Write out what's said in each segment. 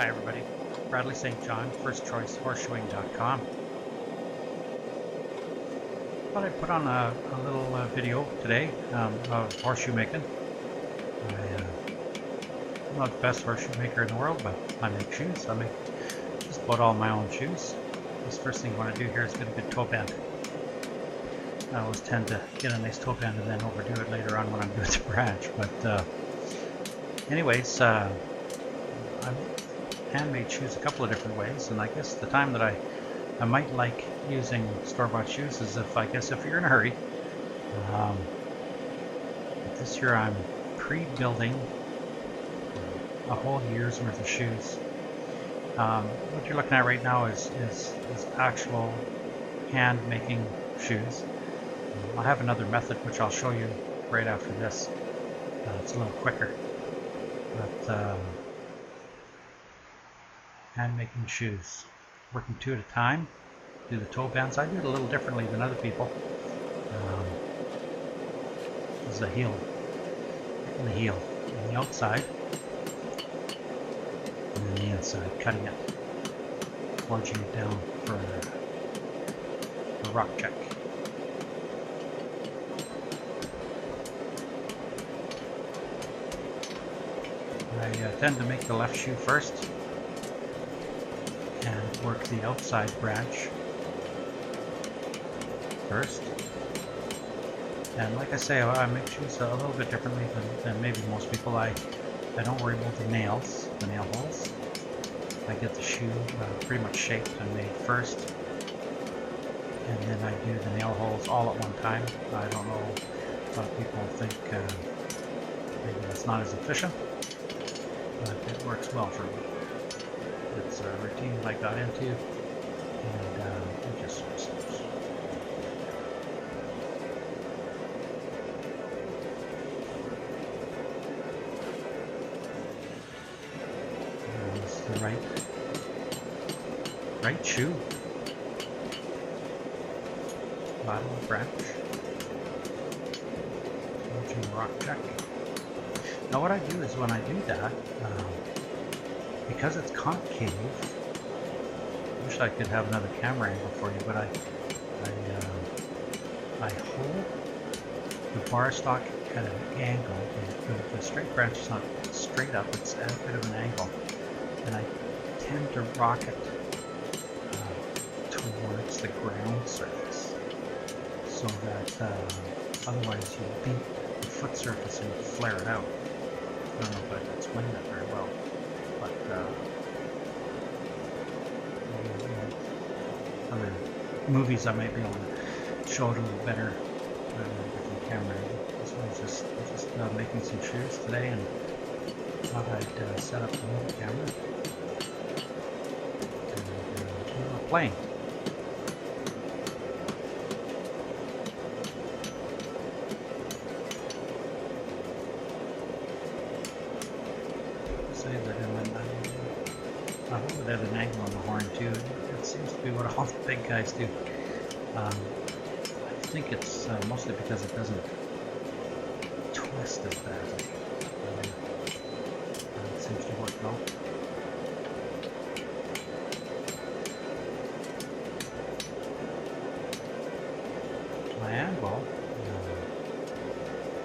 Hi everybody, Bradley St. John, firstchoicehorseshoeing.com. Thought I'd put on a little video today of horseshoe making. I'm not the best horseshoe maker in the world, but I make shoes. I make just about all my own shoes. This first thing I want to do here is get a good toe bend. I always tend to get a nice toe bend and then overdo it later on when I'm doing the branch. But anyways, I've handmade shoes a couple of different ways, and I guess the time that I might like using store-bought shoes is if you're in a hurry. This year I'm pre-building a whole year's worth of shoes. What you're looking at right now is actual hand making shoes. I have another method which I'll show you right after this. It's a little quicker, but hand making shoes, working two at a time. Do the toe bends. I do it a little differently than other people. This is the heel, and the outside, and then the inside, cutting it, forging it down for a rock check. I tend to make the left shoe first and work the outside branch first. And like I say, I make shoes a little bit differently than maybe most people. I don't worry about the nail holes. I get the shoe pretty much shaped and made first, and then I do the nail holes all at one time. I don't know, a lot of people think maybe that's not as efficient, but it works well for me. It's a routine I got into, and it just works. This is the right shoe. Bottom of the branch. Forging the rock check. Now what I do is when I do that, because it's concave, I wish I could have another camera angle for you, but I hold the bar stock at an angle. The straight branch is not straight up, it's at a bit of an angle, and I tend to rock it towards the ground surface, so that otherwise you beat the foot surface and you flare it out. I don't know if I can explain that very well, but other movies I might be able to show it a little better with a different camera. This one's just making some shoes today, and thought I'd set up the mobile camera and do a plane. Say that I hope it has an angle on the horn too. It seems to be what all the big guys do. I think it's mostly because it doesn't twist as badly. It seems to work well. My anvil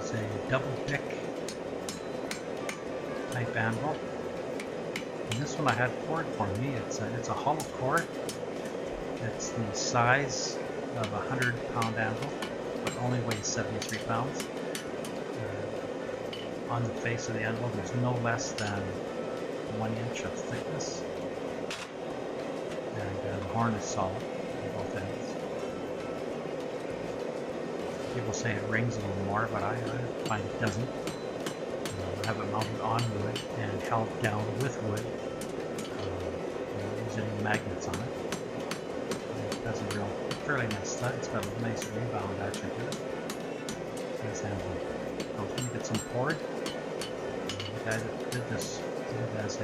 is a double pick type anvil. And this one I had poured for me. It's a hollow core. It's the size of a 100-pound anvil, but only weighs 73 pounds. On the face of the anvil, there's no less than 1 inch of thickness, and the horn is solid on both ends. People say it rings a little more, but I find it doesn't. I have it mounted on wood and held down with wood, using magnets on it. It has a fairly nice stud. It's got a nice rebound action to it. Nice anvil. I was going to get some poured. The guy that did this did it as a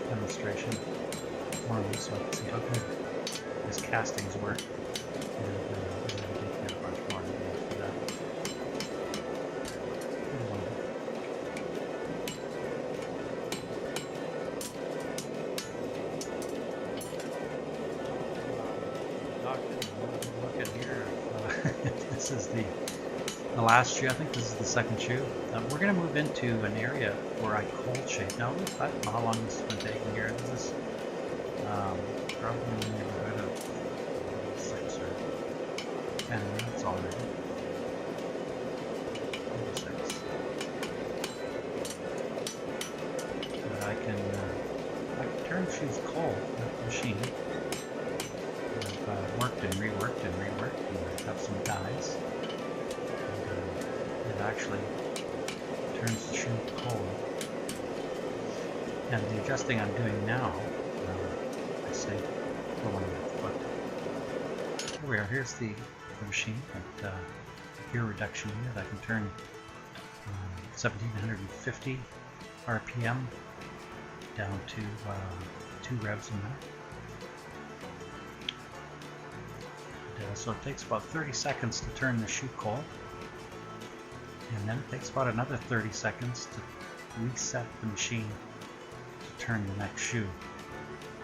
demonstration for me, so I can see how good his castings work. And I did get a bunch more for that. last shoe. I think this is the second shoe. We're going to move into an area where I cold shape. Now, I don't know how long this has been taking here. This is probably in the neighborhood of 6 or 10 minutes already. Maybe 6. But I can turn shoes cold with the machine. I've worked and reworked and reworked, and I have some dies. It actually turns the shoe cold. And the adjusting I'm doing now, I say for 1 foot. Here we are. Here's the machine at gear reduction unit. I can turn 1750 RPM down to 2 revs a minute. So it takes about 30 seconds to turn the shoe cold, and then it takes about another 30 seconds to reset the machine to turn the next shoe.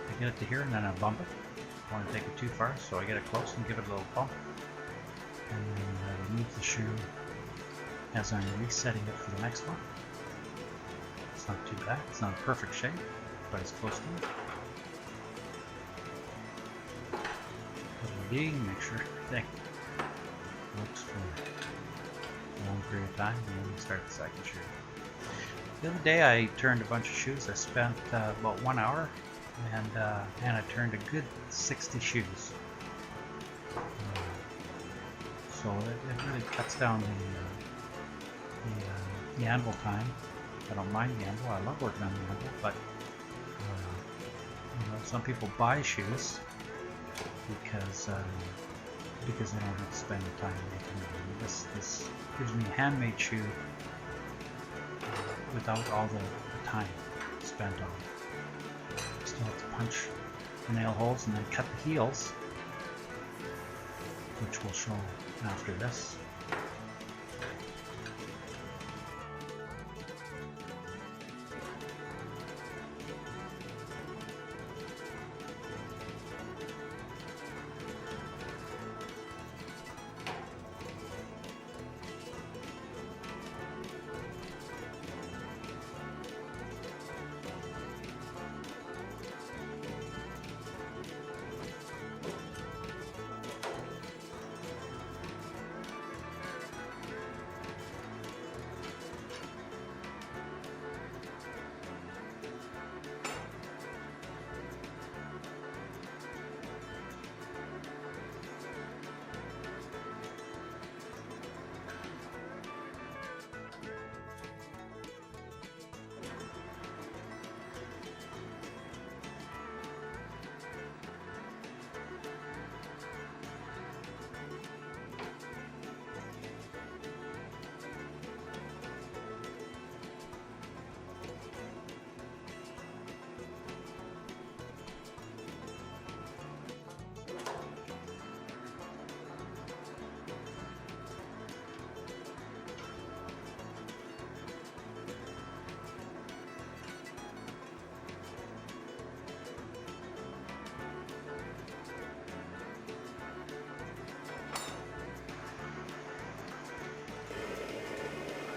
I get it to here and then I bump it. I don't want to take it too far, so I get it close and give it a little bump, and then I remove the shoe as I'm resetting it for the next one. It's not too bad. It's not a perfect shape, but it's close to it. Make sure everything works for a long period of time, and then we start the second shoe. The other day I turned a bunch of shoes. I spent about 1 hour, and I turned a good 60 shoes. So it really cuts down the anvil time. I don't mind the anvil. I love working on the anvil, but some people buy shoes because they don't have to spend the time making them. This gives me a handmade shoe without all the time spent on it. Still have to punch the nail holes and then cut the heels, which we'll show after this.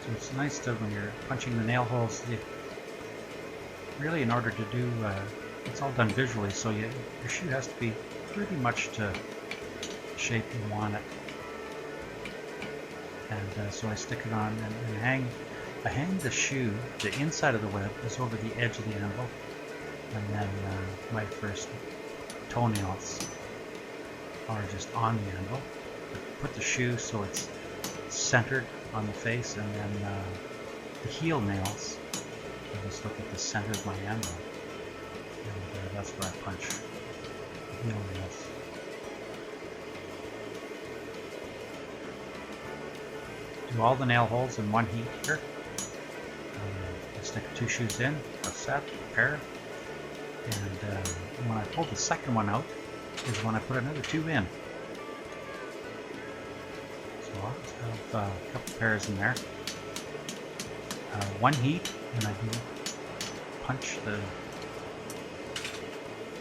So it's nice to, when you're punching the nail holes, really in order to do, it's all done visually, so your shoe has to be pretty much to the shape you want it. And so I stick it on and I hang the shoe, the inside of the web is over the edge of the anvil, and then my first toenails are just on the anvil. I put the shoe so it's centered on the face, and then the heel nails, I just look at the center of my anvil, and that's where I punch the heel nails. Do all the nail holes in one heat here. I stick 2 shoes in, a set, a pair, and when I pull the second one out is when I put another 2 in. So I'll just have a couple pairs in there. One heat, and I do punch the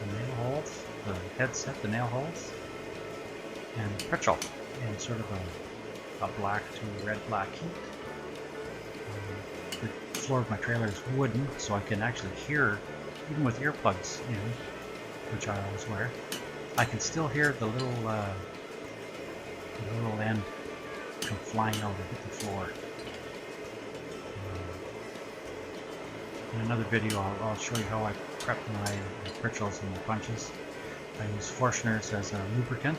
nail holes, the head set, the nail holes, and pritchel in sort of a a black to red black heat. The floor of my trailer is wooden, so I can actually hear, even with earplugs in, which I always wear, I can still hear the little end come flying out and hit the floor. In another video, I'll show you how I prep my pritchels and my punches. I use Horseshoes as a lubricant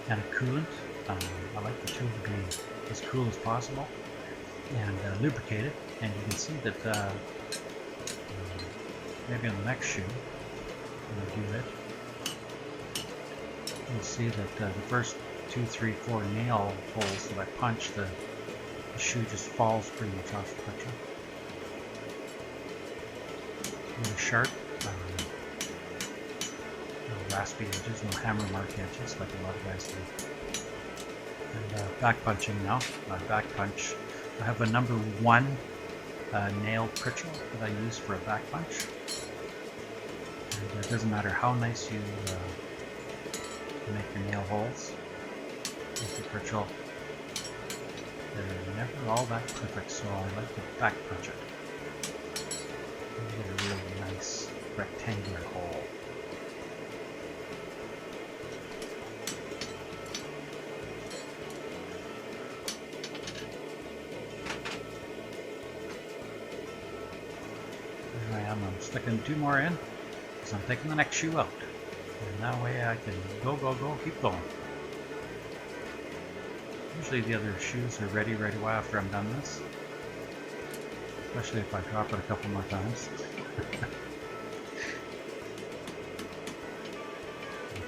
and a coolant. I like the tool to be as cool as possible and lubricate it. And you can see that maybe on the next shoe, when I do it, you'll see that the first 2, 3, 4 nail holes that I punch, the shoe just falls pretty much off the pritchel. Really sharp, no raspy edges, no hammer mark edges like a lot of guys do. And back punching now. Back punch. I have a number 1 nail pritchel that I use for a back punch. And it doesn't matter how nice you make your nail holes with the pritchel, they're never all that perfect, so I like to back punch it. You get a really nice rectangular hole. There I am. I'm sticking 2 more in because I'm taking the next shoe out. And that way I can go, keep going. Usually the other shoes are ready right away after I'm done this. Especially if I drop it a couple more times.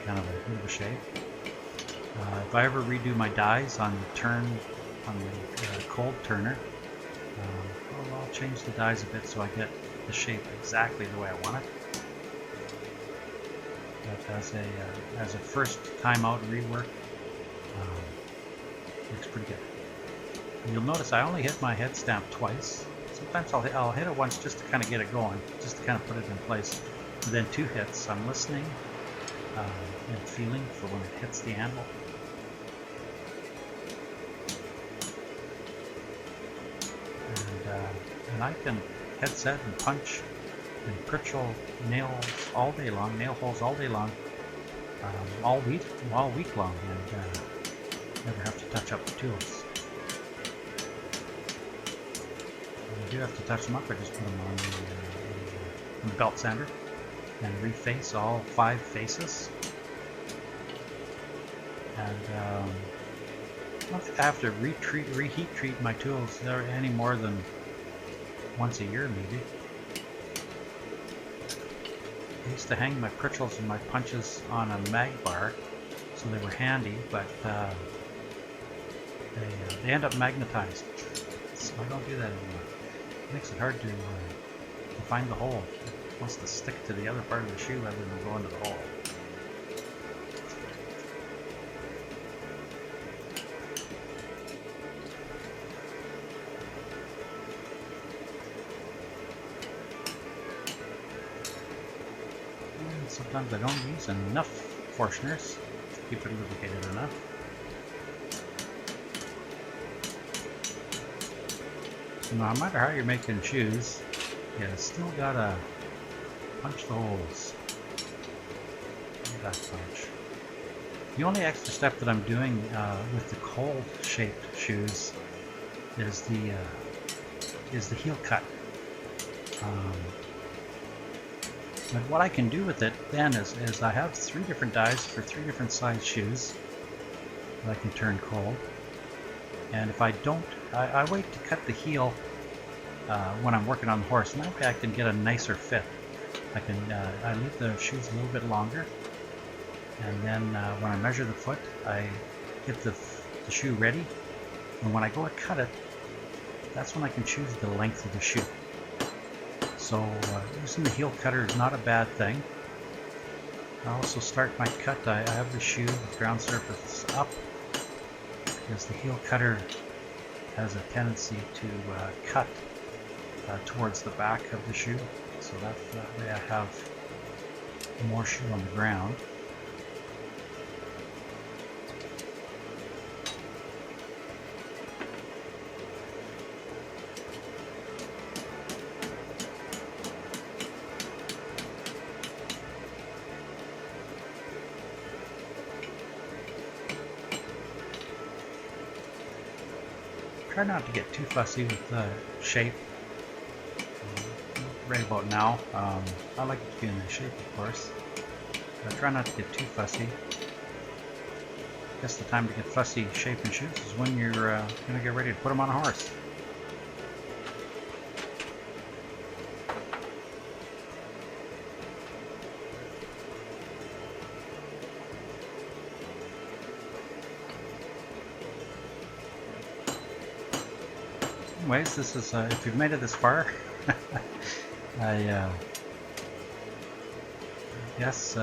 Kind of a bit of a shape. If I ever redo my dies on the cold turner, I'll change the dies a bit so I get the shape exactly the way I want it. But as a first time out rework, looks pretty good. And you'll notice I only hit my head stamp twice. Sometimes I'll hit it once just to kind of get it going, just to kind of put it in place. And then 2 hits. I'm listening and feeling for when it hits the anvil. And I can headset and punch and pritchel nails all day long, nail holes all day long, all week long, and never have to touch up the tools. When I do have to touch them up, I just put them on the belt sander and reface all 5 faces. And I don't think I have to reheat treat my tools any more than once a year, maybe. I used to hang my pritchels and my punches on a mag bar, so they were handy, but they end up magnetized. So I don't do that anymore. It makes it hard to find the hole. It wants to stick to the other part of the shoe rather than go into the hole. And sometimes I don't use enough Horseshoes to keep it lubricated enough. So no matter how you're making shoes, you still gotta punch the holes. Back punch. The only extra step that I'm doing with the cold shaped shoes is the heel cut. But what I can do with it then is I have 3 different dies for 3 different size shoes that I can turn cold. And if I don't, I wait to cut the heel when I'm working on the horse, and that way I can get a nicer fit. I leave the shoes a little bit longer, and then when I measure the foot, I get the shoe ready, and when I go to cut it, that's when I can choose the length of the shoe. So using the heel cutter is not a bad thing. I also start my cut, I have the shoe with ground surface up, because the heel cutter has a tendency to cut towards the back of the shoe, so that way I have more shoe on the ground. try not to get too fussy with the shape. Right about now, I like it to be in the shape, of course. But I try not to get too fussy. I guess the time to get fussy shaping shoes is when you're going to get ready to put them on a horse. Anyways, this is, if you've made it this far, I guess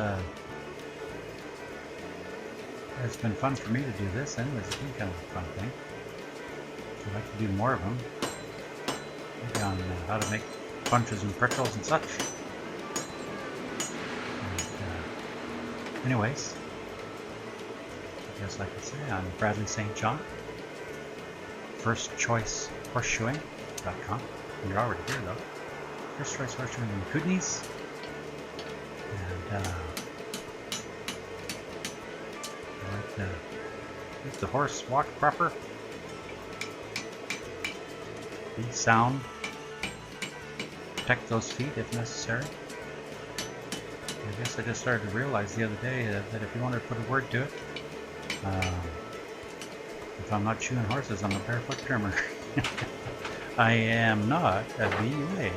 it's been fun for me to do this. Anyways, it's been kind of a fun thing. I'd like to do more of them. Maybe on how to make bunches and pretzels and such. And, anyways, I guess I could say I'm Bradley St. John. First Choice Horseshoeing.com. You're already here though. First Choice Horseshoeing in the Kootenays. And I like to make the horse walk proper. Be sound. Protect those feet if necessary. I guess I just started to realize the other day that if you wanted to put a word to it, if I'm not shoeing horses, I'm a barefoot trimmer. I am not a VUA.